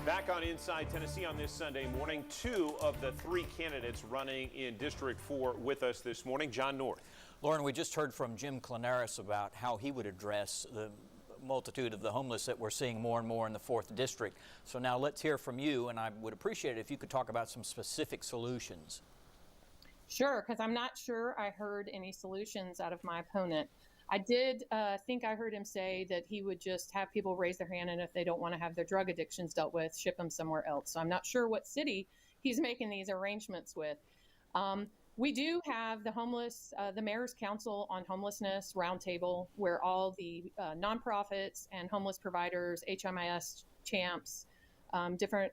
Back on Inside Tennessee on this Sunday morning, 2 of the 3 candidates running in District 4 with us this morning. John North. Lauren, we just heard from Jim Klonaris about how he would address the multitude of the homeless that we're seeing more and more in the 4th District. So now let's hear from you, and I would appreciate it if you could talk about some specific solutions. Sure, because I'm not sure I heard any solutions out of my opponent. I did think I heard him say that he would just have people raise their hand, and if they don't want to have their drug addictions dealt with, ship them somewhere else. So I'm not sure what city he's making these arrangements with. We do have the Mayor's Council on Homelessness Roundtable, where all the nonprofits and homeless providers, HMIS, CHAMPS, different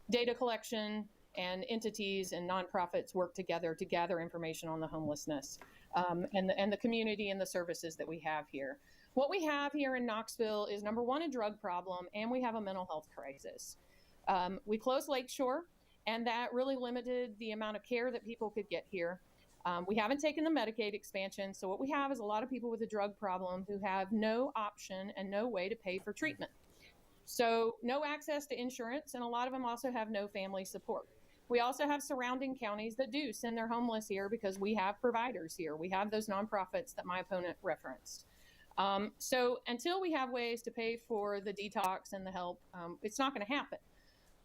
data collection and entities and nonprofits work together to gather information on the homelessness and the community and the services that we have here. What we have here in Knoxville is, number one, a drug problem, and we have a mental health crisis. We closed Lakeshore, and that really limited the amount of care that people could get here. We haven't taken the Medicaid expansion, so what we have is a lot of people with a drug problem who have no option and no way to pay for treatment. So no access to insurance, and a lot of them also have no family support. We also have surrounding counties that do send their homeless here because we have providers here. We have those nonprofits that my opponent referenced. So until we have ways to pay for the detox and the help, it's not going to happen.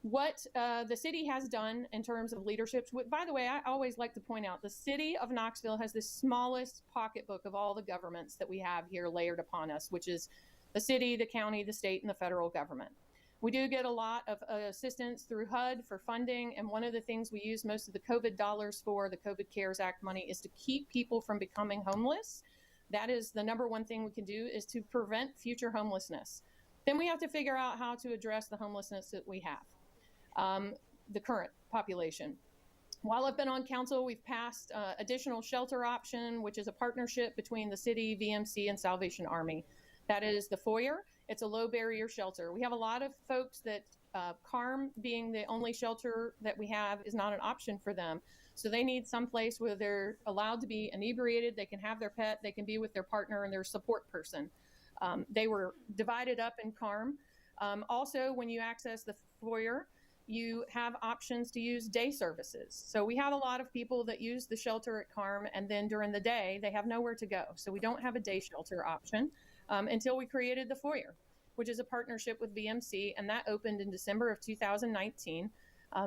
What the city has done in terms of leadership, by the way, I always like to point out the city of Knoxville has the smallest pocketbook of all the governments that we have here layered upon us, which is the city, the county, the state, and the federal government. We do get a lot of assistance through HUD for funding, and one of the things we use most of the COVID dollars for, the COVID CARES Act money, is to keep people from becoming homeless. That is the number one thing we can do, is to prevent future homelessness. Then we have to figure out how to address the homelessness that we have, the current population. While I've been on council, we've passed additional shelter option, which is a partnership between the city, VMC, and Salvation Army. That is the foyer. It's a low barrier shelter. We have a lot of folks that CARM, being the only shelter that we have, is not an option for them. So they need some place where they're allowed to be inebriated, they can have their pet, they can be with their partner and their support person. They were divided up in CARM. Also, when you access the foyer, you have options to use day services. So we have a lot of people that use the shelter at CARM, and then during the day, they have nowhere to go. So we don't have a day shelter option until we created the foyer, which is a partnership with VMC, and that opened in December of 2019.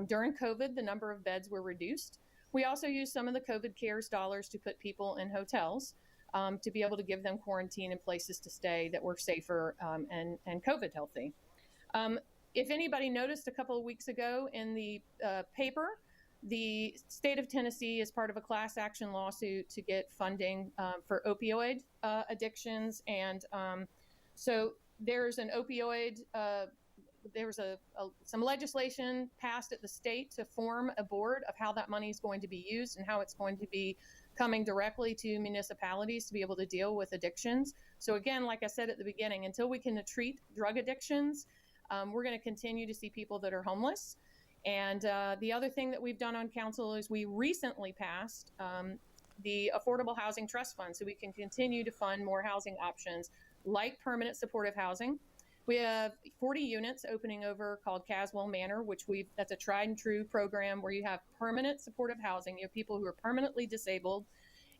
During COVID, the number of beds were reduced. We also used some of the COVID CARES dollars to put people in hotels to be able to give them quarantine and places to stay that were safer and COVID healthy. If anybody noticed a couple of weeks ago in the paper, the state of Tennessee is part of a class action lawsuit to get funding for opioid addictions. And so there's an opioid, there was some legislation passed at the state to form a board of how that money is going to be used and how it's going to be coming directly to municipalities to be able to deal with addictions. So again, like I said at the beginning, until we can treat drug addictions, we're going to continue to see people that are homeless. And the other thing that we've done on council is we recently passed the Affordable Housing Trust Fund, so we can continue to fund more housing options like permanent supportive housing. We have 40 units opening over called Caswell Manor, that's a tried and true program where you have permanent supportive housing. You have people who are permanently disabled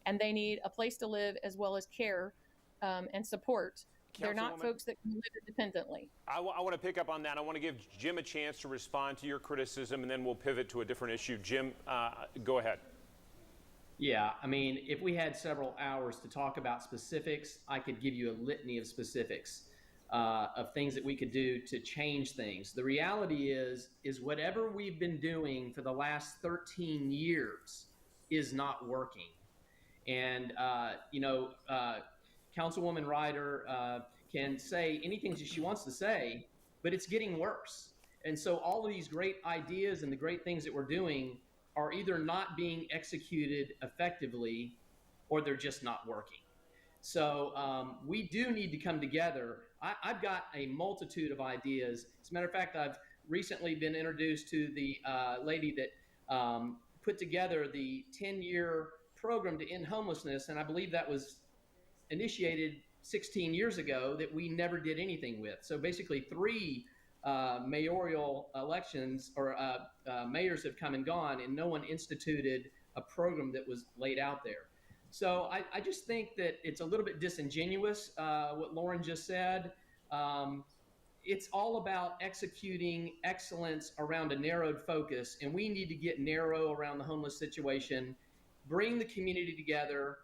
and they need a place to live as well as care and support. They're not folks that can live independently. I want to pick up on that. I want to give Jim a chance to respond to your criticism, and then we'll pivot to a different issue. Jim, go ahead. Yeah, I mean, if we had several hours to talk about specifics, I could give you a litany of specifics of things that we could do to change things. The reality is whatever we've been doing for the last 13 years is not working. And, Councilwoman Ryder can say anything that she wants to say, but it's getting worse. And so all of these great ideas and the great things that we're doing are either not being executed effectively or they're just not working. So we do need to come together. I've got a multitude of ideas. As a matter of fact, I've recently been introduced to the lady that put together the 10-year program to end homelessness, and I believe that was initiated 16 years ago that we never did anything with. So basically 3 mayoral elections or mayors have come and gone, and no one instituted a program that was laid out there. So I just think that it's a little bit disingenuous, what Lauren just said. It's all about executing excellence around a narrowed focus, and we need to get narrow around the homeless situation, bring the community together,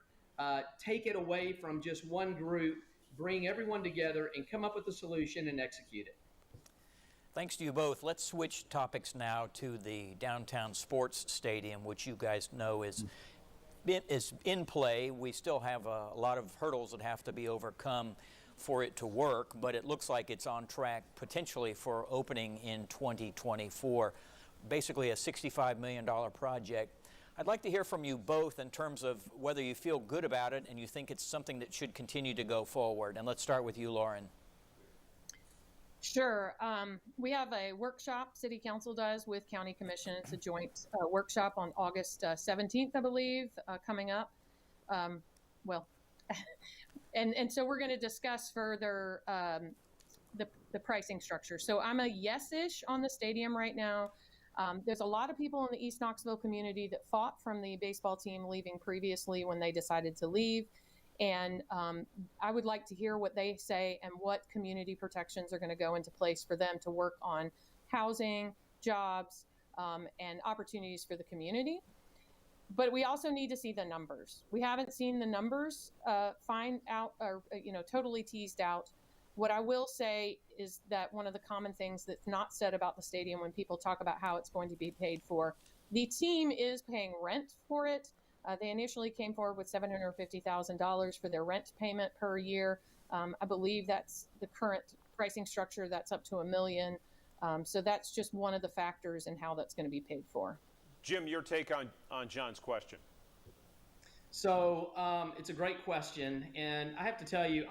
take it away from just one group, bring everyone together, and come up with a solution and execute it. Thanks to you both. Let's switch topics now to the downtown sports stadium, which you guys know is in play. We still have a lot of hurdles that have to be overcome for it to work, but it looks like it's on track potentially for opening in 2024. Basically a $65 million project. I'd like to hear from you both in terms of whether you feel good about it and you think it's something that should continue to go forward. And let's start with you, Lauren. Sure. We have a workshop, City Council does, with County Commission. It's a joint workshop on August 17th, I believe, coming up. And so we're going to discuss further the pricing structure. So I'm a yes-ish on the stadium right now. There's a lot of people in the East Knoxville community that fought from the baseball team leaving previously when they decided to leave. And I would like to hear what they say and what community protections are going to go into place for them to work on housing, jobs, and opportunities for the community. But we also need to see the numbers. We haven't seen the numbers find out or, totally teased out. What I will say is that one of the common things that's not said about the stadium when people talk about how it's going to be paid for, the team is paying rent for it. They initially came forward with $750,000 for their rent payment per year. I believe that's the current pricing structure. That's up to $1 million. So that's just one of the factors in how that's going to be paid for. Jim, your take on John's question. So it's a great question. And I have to tell you,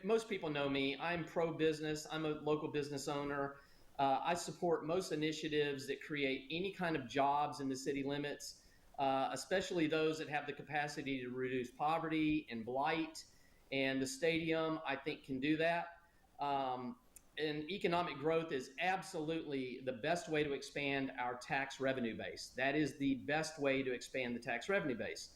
most people know me. I'm pro-business. I'm a local business owner. I support most initiatives that create any kind of jobs in the city limits. Especially those that have the capacity to reduce poverty and blight. And the stadium, I think, can do that. And economic growth is absolutely the best way to expand our tax revenue base. That is the best way to expand the tax revenue base.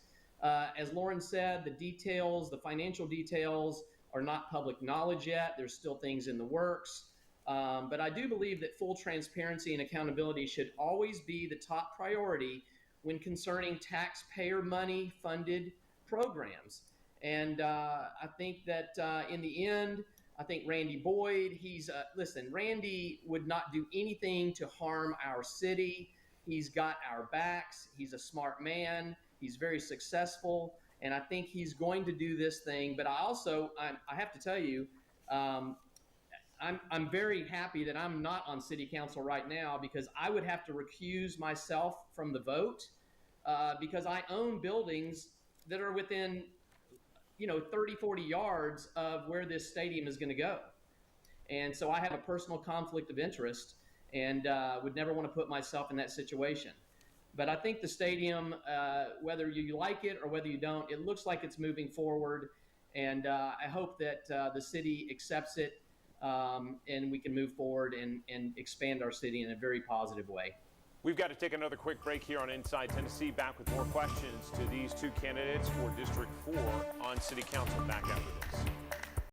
As Lauren said, the details, the financial details are not public knowledge yet. There's still things in the works. But I do believe that full transparency and accountability should always be the top priority when concerning taxpayer money funded programs. And I think that in the end, I think Randy Boyd, Randy would not do anything to harm our city. He's got our backs. He's a smart man. He's very successful. And I think he's going to do this thing. But I have to tell you, I'm very happy that I'm not on city council right now, because I would have to recuse myself from the vote because I own buildings that are within 30, 40 yards of where this stadium is going to go. And so I have a personal conflict of interest and would never want to put myself in that situation. But I think the stadium, whether you like it or whether you don't, it looks like it's moving forward. And I hope that the city accepts it and we can move forward and expand our city in a very positive way. We've got to take another quick break here on Inside Tennessee. Back with more questions to these two candidates for District 4 on City Council. Back after this.